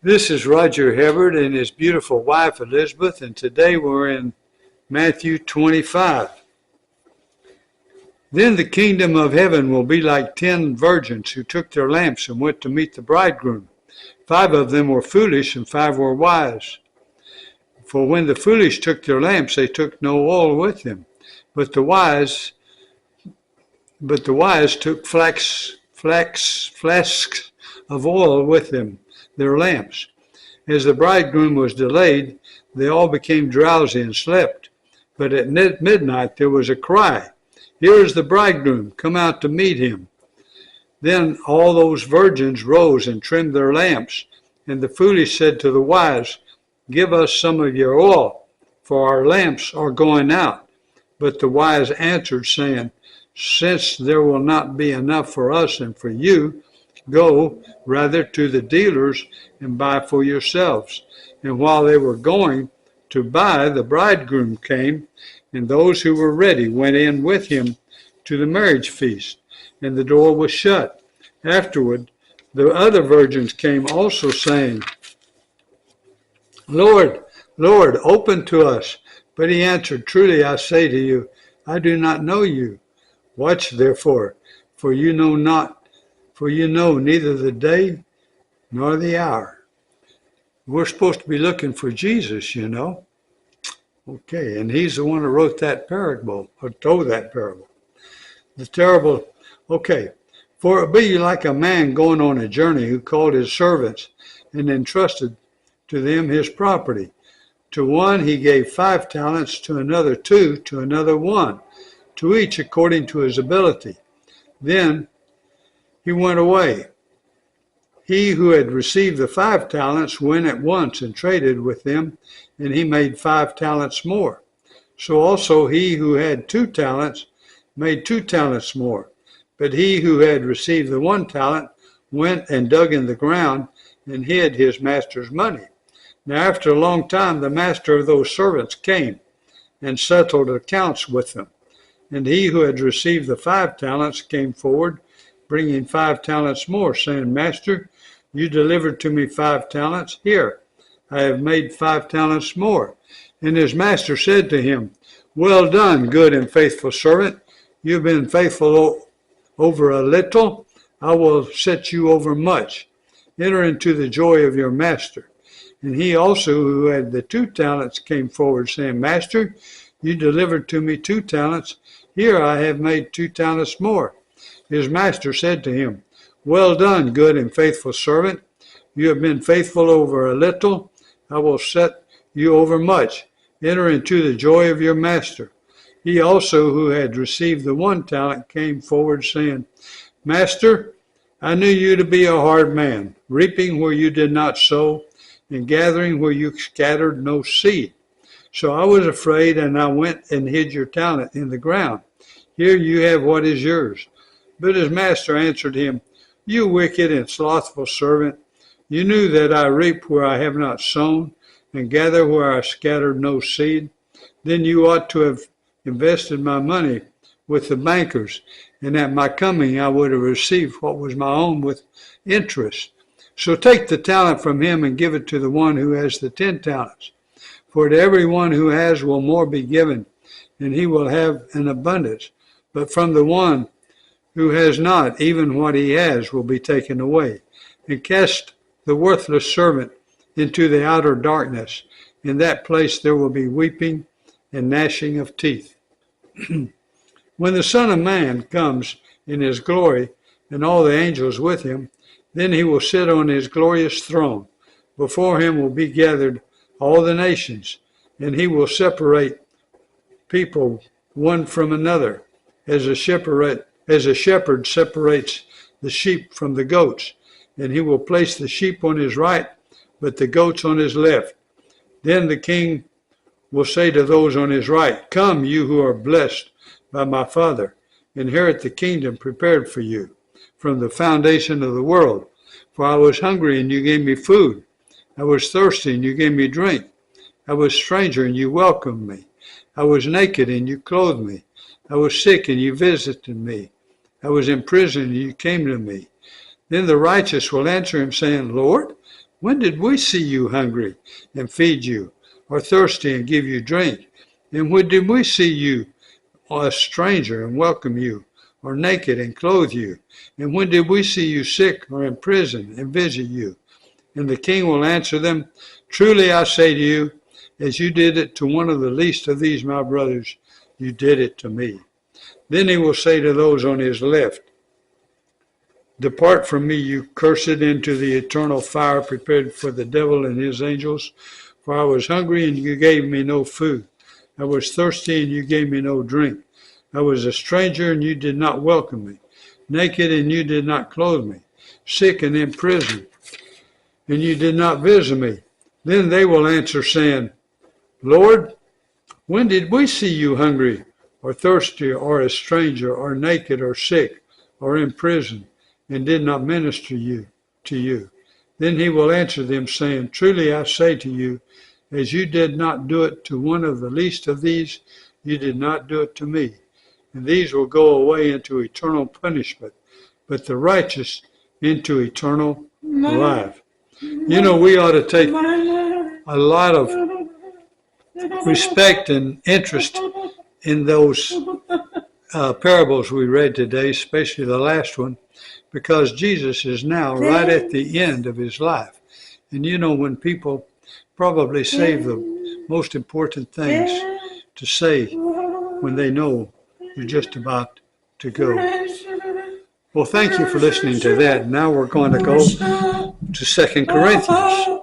This is Roger Hibbard and his beautiful wife Elizabeth, and today we're in Matthew 25. Then the kingdom of heaven will be like 10 virgins who took their lamps and went to meet the bridegroom. 5 of them were foolish and 5 were wise. For when the foolish took their lamps, they took no oil with them, but the wise took flasks of oil with them, their lamps. As the bridegroom was delayed, they all became drowsy and slept. But at midnight there was a cry, "Here is the bridegroom, come out to meet him." Then all those virgins rose and trimmed their lamps. And the foolish said to the wise, "Give us some of your oil, for our lamps are going out." But the wise answered, saying, "Since there will not be enough for us and for you, go rather to the dealers and buy for yourselves." And while they were going to buy, the bridegroom came, and those who were ready went in with him to the marriage feast, and the door was shut. Afterward, the other virgins came also, saying, "Lord, Lord, open to us." But he answered, "Truly I say to you, I do not know you. Watch therefore, for you know neither the day nor the hour." We're supposed to be looking for Jesus, you know. Okay, and he's the one who wrote that parable, or told that parable. For it be like a man going on a journey who called his servants and entrusted to them his property. To one he gave 5 talents, to another 2, to another 1, to each according to his ability. Then he went away. He who had received the 5 talents went at once and traded with them, and he made 5 talents more. So also he who had 2 talents made 2 talents more. But he who had received the 1 talent went and dug in the ground and hid his master's money. Now after a long time the master of those servants came and settled accounts with them. And he who had received the 5 talents came forward, bringing 5 talents more, saying, "Master, you delivered to me 5 talents. Here, I have made 5 talents more." And his master said to him, "Well done, good and faithful servant. You've been faithful over a little. I will set you over much. Enter into the joy of your master." And he also who had the 2 talents came forward, saying, "Master, you delivered to me 2 talents. Here I have made 2 talents more." His master said to him, "Well done, good and faithful servant. You have been faithful over a little. I will set you over much. Enter into the joy of your master." He also who had received the 1 talent came forward, saying, "Master, I knew you to be a hard man, reaping where you did not sow, and gathering where you scattered no seed. So I was afraid, and I went and hid your talent in the ground. Here you have what is yours." But his master answered him, "You wicked and slothful servant, you knew that I reap where I have not sown, and gather where I scattered no seed. Then you ought to have invested my money with the bankers, and at my coming I would have received what was my own with interest. So take the talent from him and give it to the one who has the 10 talents. For to every one who has will more be given, and he will have an abundance. But from the one who has not, even what he has will be taken away. And cast the worthless servant into the outer darkness. In that place there will be weeping and gnashing of teeth. When the Son of Man comes in his glory, and all the angels with him, then he will sit on his glorious throne. Before him will be gathered all the nations, and he will separate people one from another, as a shepherd separates the sheep from the goats. And he will place the sheep on his right, but the goats on his left. Then the king will say to those on his right, "Come, you who are blessed by my Father, inherit the kingdom prepared for you from the foundation of the world. For I was hungry, and you gave me food. I was thirsty, and you gave me drink. I was a stranger, and you welcomed me. I was naked, and you clothed me. I was sick, and you visited me. I was in prison, and you came to me." Then the righteous will answer him, saying, "Lord, When did we see you hungry and feed you, or thirsty and give you drink? And when did we see you a stranger and welcome you, or naked and clothe you? And when did we see you sick or in prison and visit you? And the king will answer them, truly I say to you, as you did it to one of the least of these my brothers, you did it to me. Then he will say to those on his left, depart from me, you cursed, into the eternal fire prepared for the devil and his angels. For I was hungry, and you gave me no food. I was thirsty, and you gave me no drink. I was a stranger, and you did not welcome me. Naked, and you did not clothe me. Sick and in prison, and you did not visit me. Then they will answer, saying, Lord, when did we see you hungry, or thirsty, or a stranger, or naked, or sick, or in prison, and did not minister to you? Then he will answer them, saying, truly I say to you, as you did not do it to one of the least of these, you did not do it to me. And these will go away into eternal punishment, but the righteous into eternal life. You know, we ought to take a lot of respect and interest in those parables we read today, especially the last one, because Jesus is now right at the end of his life. And you know, when people probably save the most important things to say when they know you're just about to go. Well, thank you for listening to that. Now we're going to go to 2 Corinthians.